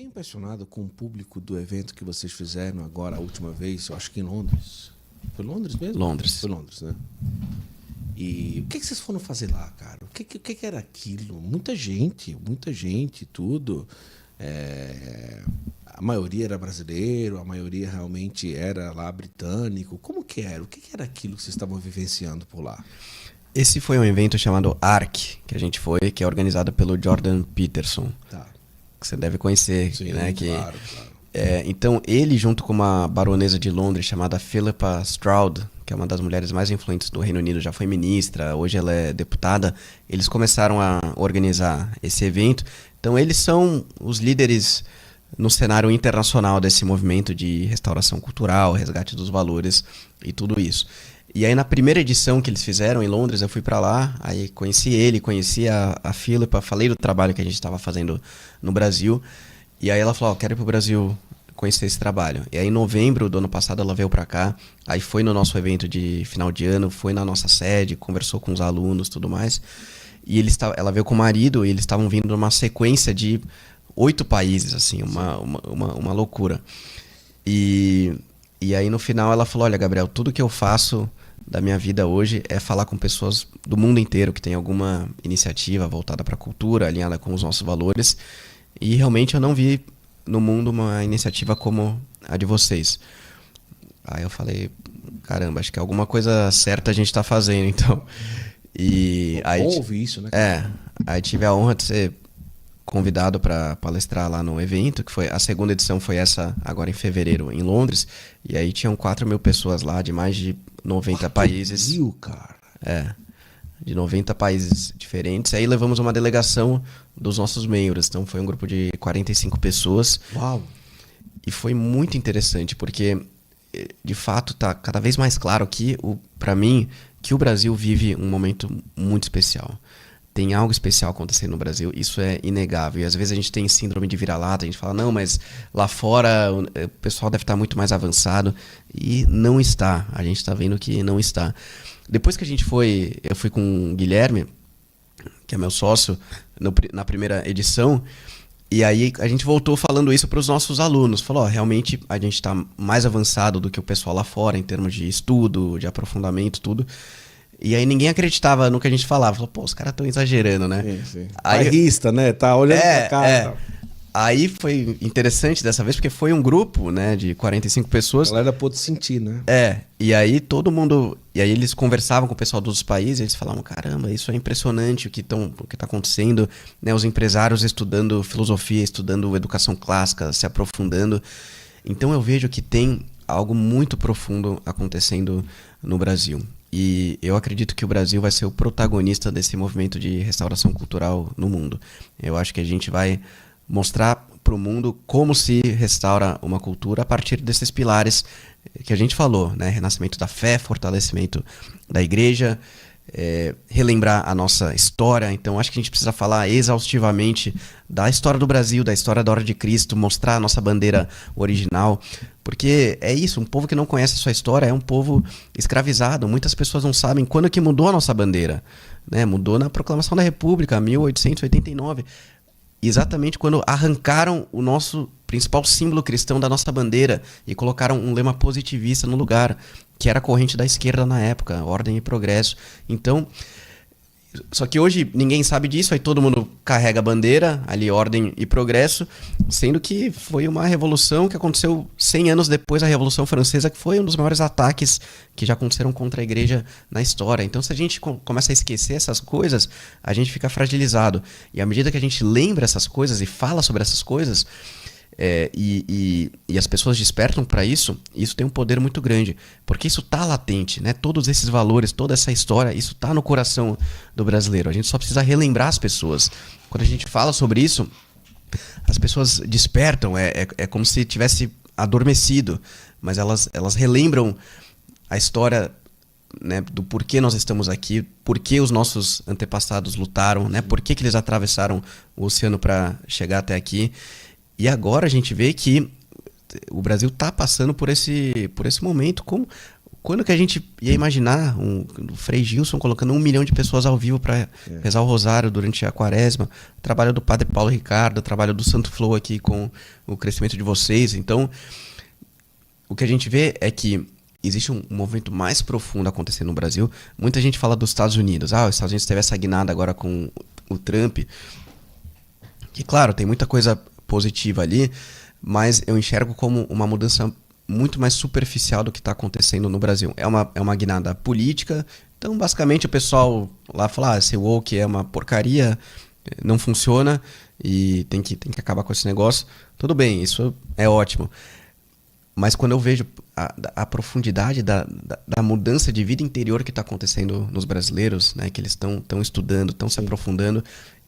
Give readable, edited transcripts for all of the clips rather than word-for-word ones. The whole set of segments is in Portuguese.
fiquei impressionado com o público do evento que vocês fizeram agora, a última vez, eu acho que em Londres. Foi Londres mesmo? Londres. Foi Londres, né? E o que vocês foram fazer lá, cara? O que era aquilo? Muita gente, tudo. A maioria era brasileiro, a maioria realmente era lá britânico. Como que era? O que era aquilo que vocês estavam vivenciando por lá? Esse foi um evento chamado ARC, que a gente foi, que é organizado pelo Jordan Peterson. Tá. Que você deve conhecer. Sim, né? claro. Então, ele, junto com uma baronesa de Londres chamada Philippa Stroud, que é uma das mulheres mais influentes do Reino Unido, já foi ministra, hoje ela é deputada, eles começaram a organizar esse evento. Então, eles são os líderes no cenário internacional desse movimento de restauração cultural, resgate dos valores e tudo isso. E aí, na primeira edição que eles fizeram em Londres, eu fui para lá, aí conheci ele, conheci a Philippa, falei do trabalho que a gente estava fazendo no Brasil. E aí ela falou, quero ir pro Brasil conhecer esse trabalho. E aí em novembro do ano passado ela veio para cá, aí foi no nosso evento de final de ano, foi na nossa sede, conversou com os alunos e tudo mais. E ela veio com o marido e eles estavam vindo numa sequência de 8 países, assim, uma loucura. E aí no final ela falou, olha, Gabriel, tudo que eu faço da minha vida hoje é falar com pessoas do mundo inteiro que tem alguma iniciativa voltada para a cultura, alinhada com os nossos valores. E realmente eu não vi no mundo uma iniciativa como a de vocês. Aí eu falei, caramba, acho que alguma coisa certa a gente está fazendo, então. E aí, bom ouvir isso, né? Aí tive a honra de ser convidado para palestrar lá no evento, que foi a segunda edição, foi essa agora em fevereiro em Londres. E aí tinham 4.000 pessoas lá de mais de 90 países. Cara. De 90 países diferentes. Aí levamos uma delegação dos nossos membros. Então foi um grupo de 45 pessoas. Uau! E foi muito interessante, porque de fato está cada vez mais claro que, para mim, que o Brasil vive um momento muito especial. Tem algo especial acontecendo no Brasil, isso é inegável. E às vezes a gente tem síndrome de vira-lata, a gente fala, não, mas lá fora o pessoal deve estar muito mais avançado. E não está, a gente está vendo que não está. Depois que eu fui com o Guilherme, que é meu sócio, na primeira edição, e aí a gente voltou falando isso para os nossos alunos. Falou, realmente a gente está mais avançado do que o pessoal lá fora, em termos de estudo, de aprofundamento, tudo. E aí ninguém acreditava no que a gente falava. Falou, pô, os caras estão exagerando, né? Sim. Aí, bairrista, né? Tá olhando pra cá. Aí foi interessante dessa vez, porque foi um grupo, né, de 45 pessoas. A galera pôde sentir, né? E aí todo mundo... E aí eles conversavam com o pessoal dos países, e eles falavam, caramba, isso é impressionante o que tá acontecendo, né? Os empresários estudando filosofia, estudando educação clássica, se aprofundando. Então eu vejo que tem algo muito profundo acontecendo no Brasil. E eu acredito que o Brasil vai ser o protagonista desse movimento de restauração cultural no mundo. Eu acho que a gente vai mostrar para o mundo como se restaura uma cultura a partir desses pilares que a gente falou, né? Renascimento da fé, fortalecimento da igreja, relembrar a nossa história. Então acho que a gente precisa falar exaustivamente da história do Brasil, da história da Hora de Cristo, mostrar a nossa bandeira original, porque é isso, um povo que não conhece a sua história é um povo escravizado. Muitas pessoas não sabem quando que mudou a nossa bandeira, né? Mudou na Proclamação da República, 1889. Exatamente quando arrancaram o nosso principal símbolo cristão da nossa bandeira e colocaram um lema positivista no lugar, que era a corrente da esquerda na época, ordem e progresso. Então, só que hoje ninguém sabe disso, aí todo mundo carrega a bandeira, ali ordem e progresso, sendo que foi uma revolução que aconteceu 100 anos depois da Revolução Francesa, que foi um dos maiores ataques que já aconteceram contra a igreja na história. Então se a gente começa a esquecer essas coisas, a gente fica fragilizado. E à medida que a gente lembra essas coisas e fala sobre essas coisas, e as pessoas despertam para isso tem um poder muito grande, porque isso está latente, né? Todos esses valores, toda essa história, isso está no coração do brasileiro. A gente só precisa relembrar as pessoas. Quando a gente fala sobre isso, as pessoas despertam, é como se tivesse adormecido, mas elas relembram a história, né, do porquê nós estamos aqui, porquê os nossos antepassados lutaram, né? Porquê que eles atravessaram o oceano para chegar até aqui. E agora a gente vê que o Brasil está passando por esse momento quando que a gente ia imaginar o Frei Gilson colocando 1 milhão de pessoas ao vivo para rezar o rosário durante a quaresma, o trabalho do Padre Paulo Ricardo, o trabalho do Santo Flow aqui com o crescimento de vocês. Então, o que a gente vê é que existe um movimento mais profundo acontecendo no Brasil. Muita gente fala dos Estados Unidos. Os Estados Unidos teve essa guinada agora com o Trump. Que, claro, tem muita coisa positiva ali, mas eu enxergo como uma mudança muito mais superficial do que está acontecendo no Brasil. É uma guinada política. Então, basicamente, o pessoal lá fala, esse woke é uma porcaria, não funciona e tem que acabar com esse negócio. Tudo bem, isso é ótimo. Mas quando eu vejo a profundidade da mudança de vida interior que está acontecendo nos brasileiros, né, que eles estão estudando, estão se aprofundando,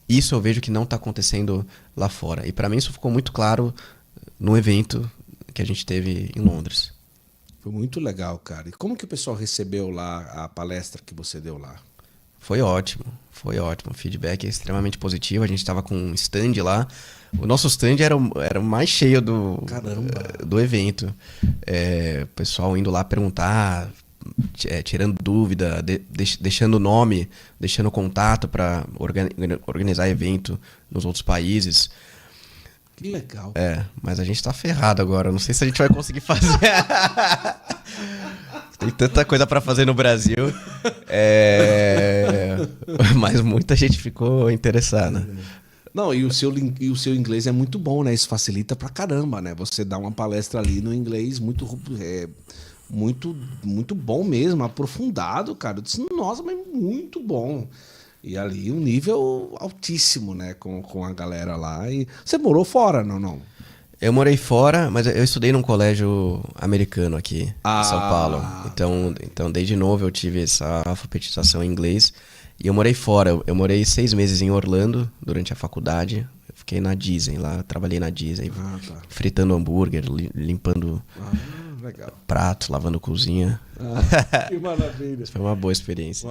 isso eu vejo que não está acontecendo lá fora. E para mim isso ficou muito claro no evento que a gente teve em Londres. Foi muito legal, cara. E como que o pessoal recebeu lá a palestra que você deu lá? Foi ótimo, foi ótimo. O feedback é extremamente positivo. A gente estava com um stand lá. O nosso stand era o mais cheio do evento. O pessoal indo lá perguntar, tirando dúvida, deixando nome, deixando contato para organizar evento nos outros países. Que legal. Mas a gente tá ferrado agora. Não sei se a gente vai conseguir fazer. Tem tanta coisa para fazer no Brasil. Mas muita gente ficou interessada. Não, e o seu inglês é muito bom, né? Isso facilita pra caramba, né? Você dá uma palestra ali no inglês muito bom mesmo, aprofundado, cara. Eu disse, nossa, mas muito bom. E ali um nível altíssimo, né? Com a galera lá. E você morou fora, não? Eu morei fora, mas eu estudei num colégio americano aqui em São Paulo. Então, desde novo eu tive essa alfabetização em inglês. E eu morei fora. Eu morei 6 meses em Orlando durante a faculdade. Eu fiquei na Disney lá, trabalhei na Disney, fritando hambúrguer, limpando prato, lavando cozinha. Que maravilha. Foi uma boa experiência.